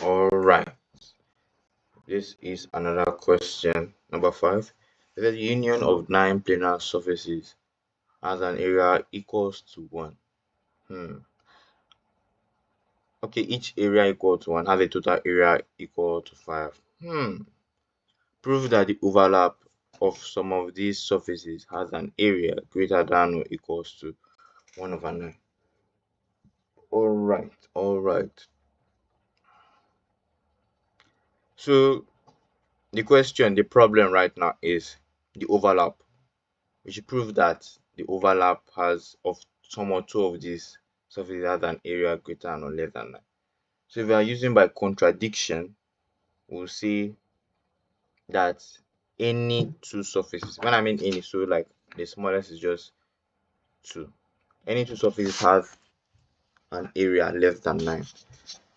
All right. This is another question. Number 5. The union of 9 planar surfaces has an area equals to 1. Okay, each area equal to 1 has a total area equal to 5. Prove that the overlap of some of these surfaces has an area greater than or equals to 1 over 9. All right. So the problem right now is the overlap. We should prove that the overlap has of some or two of these surfaces has an area greater than or less than 9. So if we are using by contradiction, we'll see that any two surfaces, when I mean any, so like the smallest is just 2, any two surfaces have an area less than 9.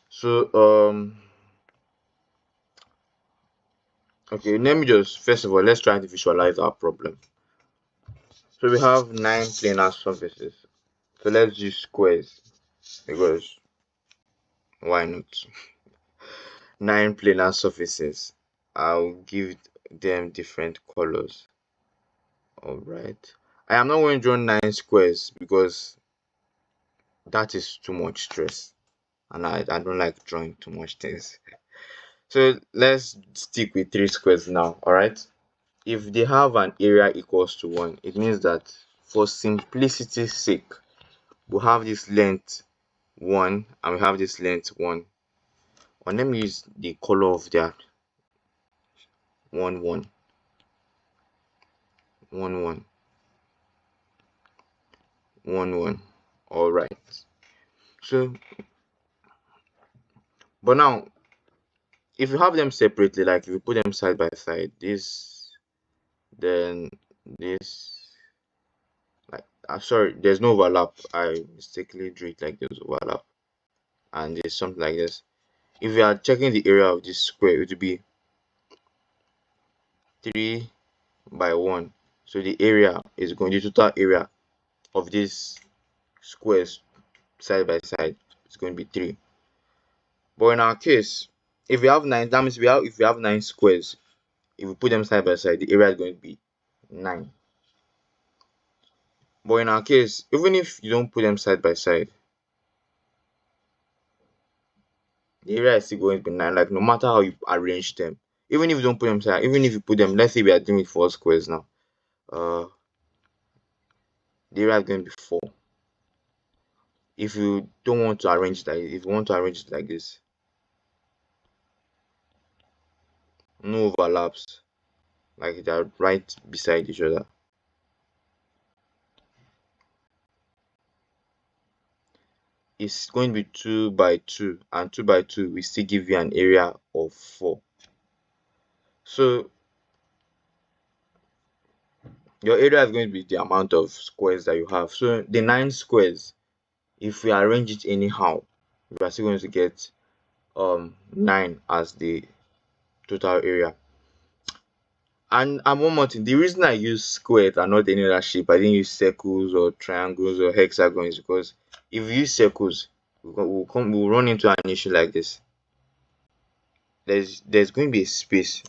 So okay, let me just first of all let's try to visualize our problem. So we have 9 planar surfaces, so let's use squares because why not? 9 planar surfaces, I'll give them different colors. All right, I am not going to draw 9 squares because that is too much stress and I don't like drawing too much things. So let's stick with 3 squares now. All right, if they have an area equals to 1, it means that for simplicity's sake we'll have this length 1 and we have this length 1. And let me use the color of that 1 1 1 1 1 1. All right, so but now if you have them separately, like if you put them side by side, this, then this, like sorry, there's no overlap, I mistakenly drew it like there's overlap, and there's something like this. If you are checking the area of this square, it would be 3 by 1. So the area is going, the total area of these squares side by side is going to be 3. But in our case, if we have 9, that means if we have 9 squares, if we put them side by side, the area is going to be 9. But in our case, even if you don't put them side by side, the area is still going to be 9. Like no matter how you arrange them, even if you don't put them side, even if you put them, let's say we are doing with 4 squares now, the area is going to be 4. If you don't want to arrange that, if you want to arrange it like this, no overlaps, like they are right beside each other, it's going to be 2 by 2, and 2 by 2 will still give you an area of 4. So your area is going to be the amount of squares that you have. So the 9 squares, if we arrange it anyhow, we are still going to get 9 as the total area. And one more thing, the reason I use squares and not any other shape, I didn't use circles or triangles or hexagons, because if we use circles, we'll run into an issue like this. There's going to be a space.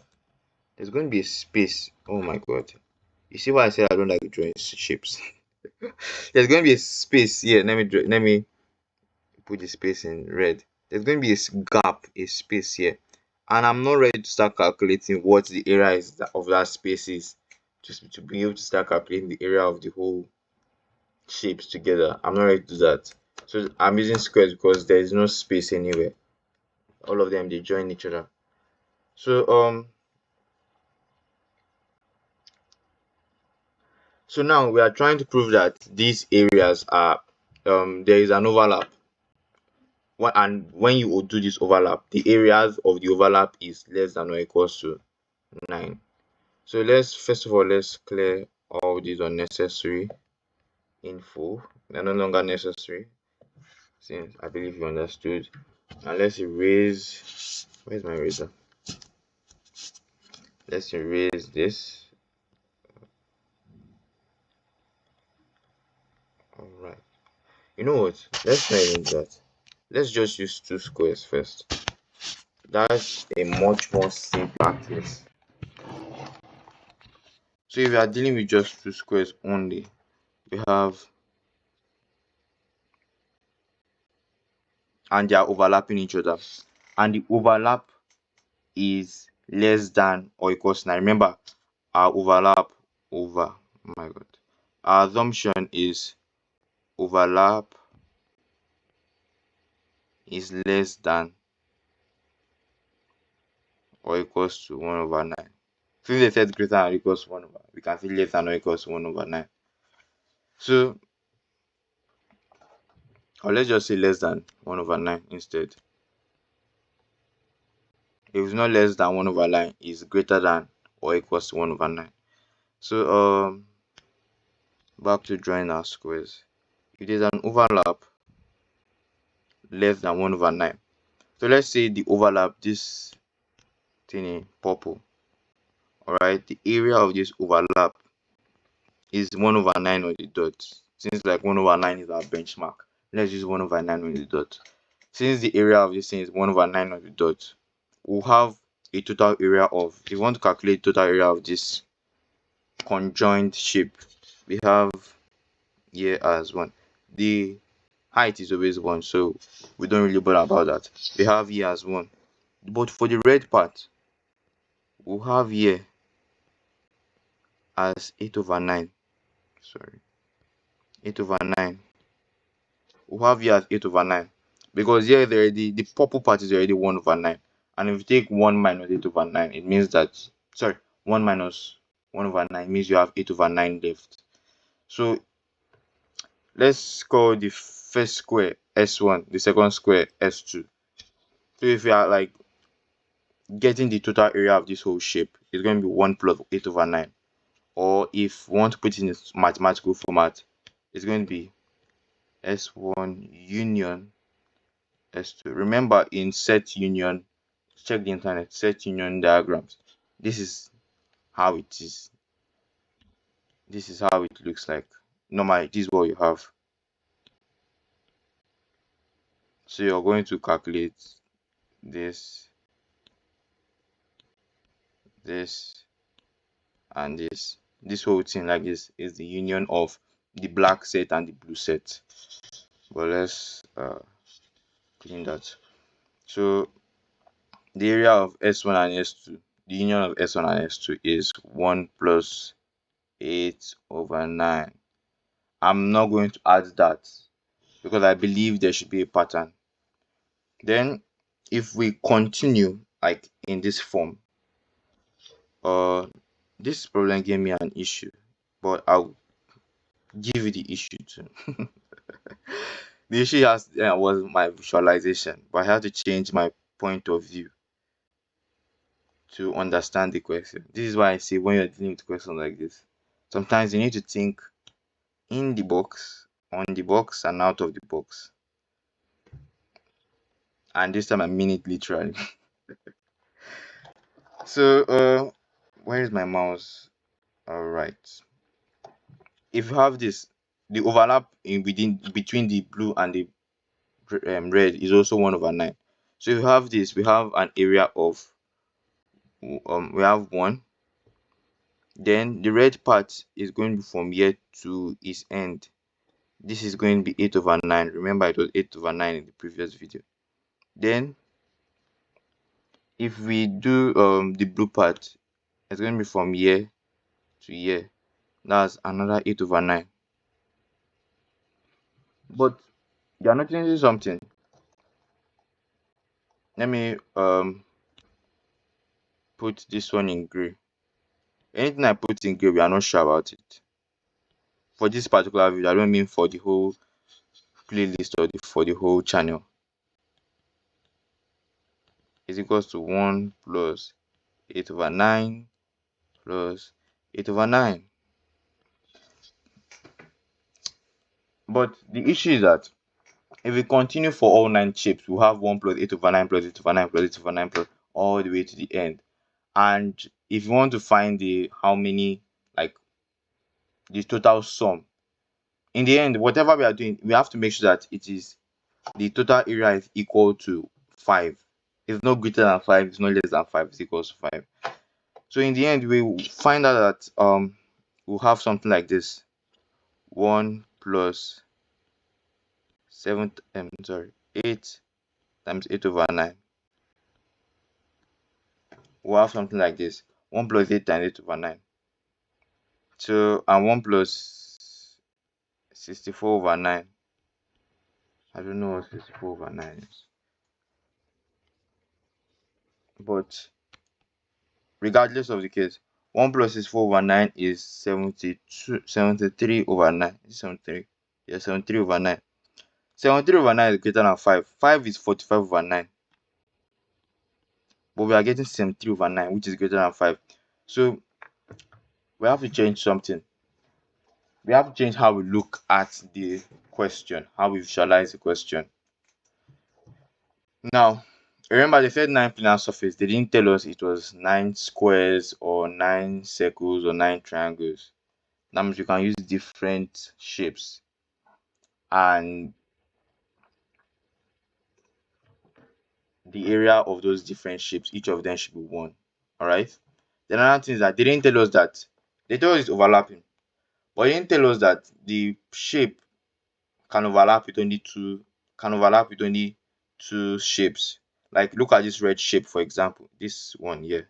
There's going to be a space. Oh my god! You see why I said I don't like drawing shapes? There's going to be a space here. Let me put the space in red. There's going to be a gap, a space here, and I'm not ready to start calculating what the area is of that space is, just to be able to start calculating the area of the whole shapes together. I'm not ready to do that. So I'm using squares because there is no space anywhere. All of them, they join each other. So so now we are trying to prove that these areas are there is an overlap. And when you would do this overlap, the areas of the overlap is less than or equals to 9. So first of all let's clear all these unnecessary info. They're no longer necessary, since I believe you understood. And let's erase, where's my eraser? Let's erase this. All right, you know what, let's not even do that. Let's just use 2 squares first. That's a much more simpler case. So if you are dealing with just two squares only, we have, and they are overlapping each other, and the overlap is less than or equals to 9. Remember, our overlap over, oh my god, our assumption is overlap is less than or equals to 1 over 9. Since they said greater than or equals to 1 over, we can say less than or equals to 1 over 9. So, or let's just say less than 1 over 9 instead. If it's not less than 1 over 9, it's greater than or equals to 1 over 9. So, back to drawing our squares. If there's an overlap less than 1 over 9, so let's say the overlap, this thing in purple, alright, the area of this overlap is 1 over 9 on the dot. Since like 1 over 9 is our benchmark, let's use 1 over 9 on the dot. Since the area of this thing is 1 over 9 on the dot, we'll have a total area of, if you want to calculate total area of this conjoined shape, we have here as 1. The height is always 1, so we don't really bother about that. We have here as 1. But for the red part, we'll have here as 8 over 9. Sorry, 8 over 9. We'll have here as 8 over 9. Because here the purple part is already 1 over 9. And if you take 1 minus 8 over 9, it means that, sorry, 1 minus 1 over 9 means you have 8 over 9 left. So let's call the first square S1, the second square S2. So if you are like getting the total area of this whole shape, it's going to be 1 plus 8 over 9. Or if you want to put it in mathematical format, it's going to be S1 union S2. Remember, in set union, check the internet, set union diagrams. This is how it is. This is how it looks like. Normally, this is what you have. So you're going to calculate this, and this. This whole thing like this is the union of the black set and the blue set. But let's clean that. So the area of S1 and S2, the union of S1 and S2 is 1 plus 8 over 9. I'm not going to add that because I believe there should be a pattern. Then if we continue like in this form, this problem gave me an issue, but I'll give you the issue too. The issue was my visualization, but I had to change my point of view to understand the question. This is why I say when you're dealing with questions like this, sometimes you need to think in the box, on the box, and out of the box. And this time I mean it literally. So, where is my mouse? All right. If you have this, the overlap between the blue and the red is also 1 over 9. So if you have this, we have an area of we have 1. Then the red part is going to be from here to its end. This is going to be 8 over 9. Remember, it was 8 over 9 in the previous video. Then if we do the blue part, it's going to be from here to here. That's another 8 over 9. But you're noticing something. Let me put this one in gray. Anything I put in gray, we are not sure about it. For this particular video, I don't mean for the whole playlist or for the whole channel. Is equals to 1 plus 8 over 9 plus 8 over 9. But the issue is that if we continue for all 9 shapes, we'll have 1 plus 8 over 9 plus 8 over 9 plus 8 over 9 plus all the way to the end. And if you want to find the how many, like the total sum, in the end, whatever we are doing, we have to make sure that it is the total area is equal to 5. It's not greater than 5, it's not less than 5, it's equals to 5. So in the end, we will find out that we'll have something like this: 1 plus 8 times 8 over 9. We'll have something like this: 1 plus 8 times 8 over 9. So, and 1 plus 64 over 9. I don't know what 64 over 9 is. But regardless of the case, 1 plus 64 over 9 is 73 over 9. Is it 73? Yeah, 73 over 9. 73 over 9 is greater than 5. 5 is 45 over 9. But we are getting 73 over 9, which is greater than 5. So we have to change something. We have to change how we look at the question, how we visualize the question. Now, remember they said 9 planar surface. They didn't tell us it was 9 squares or 9 circles or 9 triangles. That means you can use different shapes, and the area of those different shapes, each of them should be 1. Alright? Then another thing is that they didn't tell us that. They told us it's overlapping, but they didn't tell us that the shape can overlap with only two shapes. Like, look at this red shape, for example. This one here.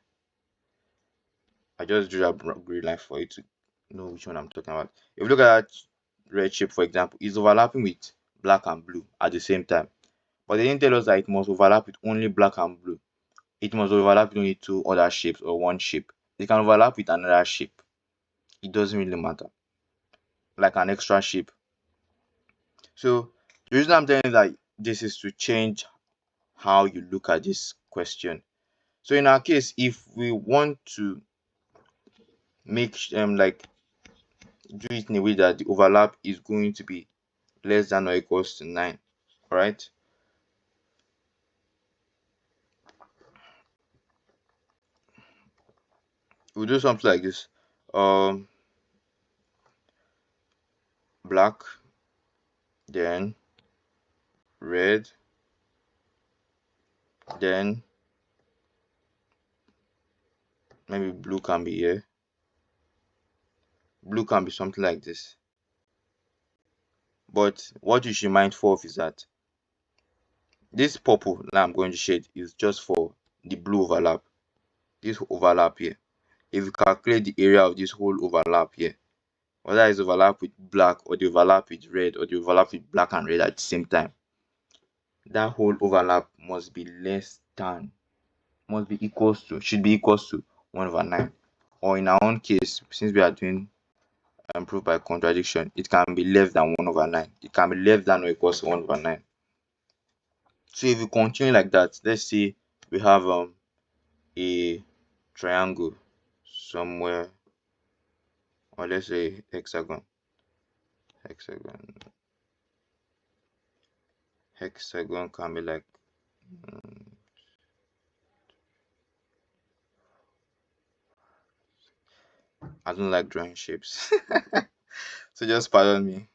I just drew a green line for you to know which one I'm talking about. If you look at that red shape, for example, it's overlapping with black and blue at the same time. But they didn't tell us that it must overlap with only black and blue. It must overlap with only two other shapes or one shape. They can overlap with another shape. It doesn't really matter. Like an extra shape. So the reason I'm telling you that this is to change how you look at this question. So in our case, if we want to make like do it in a way that the overlap is going to be less than or equals to 9, all right, we'll do something like this: black, then red, then maybe blue can be here. Blue can be something like this. But what you should be mindful of is that this purple that I'm going to shade is just for the blue overlap. This overlap here. If you calculate the area of this whole overlap here, whether it's overlap with black or the overlap with red or the overlap with black and red at the same time, that whole overlap must be should be equals to 1 over 9. Or in our own case, since we are doing proof by contradiction, it can be less than 1 over 9. It can be less than or equals to 1 over 9. So if you continue like that, let's say we have a triangle somewhere, or let's say hexagon can be like I don't like drawing shapes so just pardon me.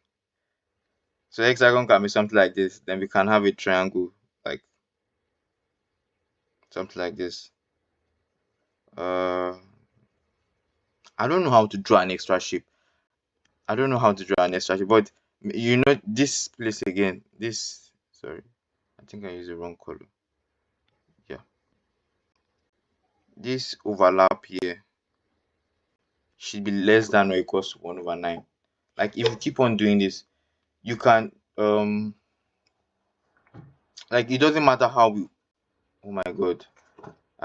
So hexagon can be something like this. Then we can have a triangle like something like this. I don't know how to draw an extra shape. But you know this place again. Sorry, I think I used the wrong color. Yeah, this overlap here should be less than or equals to 1 over 9. Like, if you keep on doing this, you can like, it doesn't matter how we. Oh my god,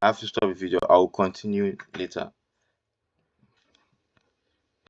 I have to stop the video. I will continue later.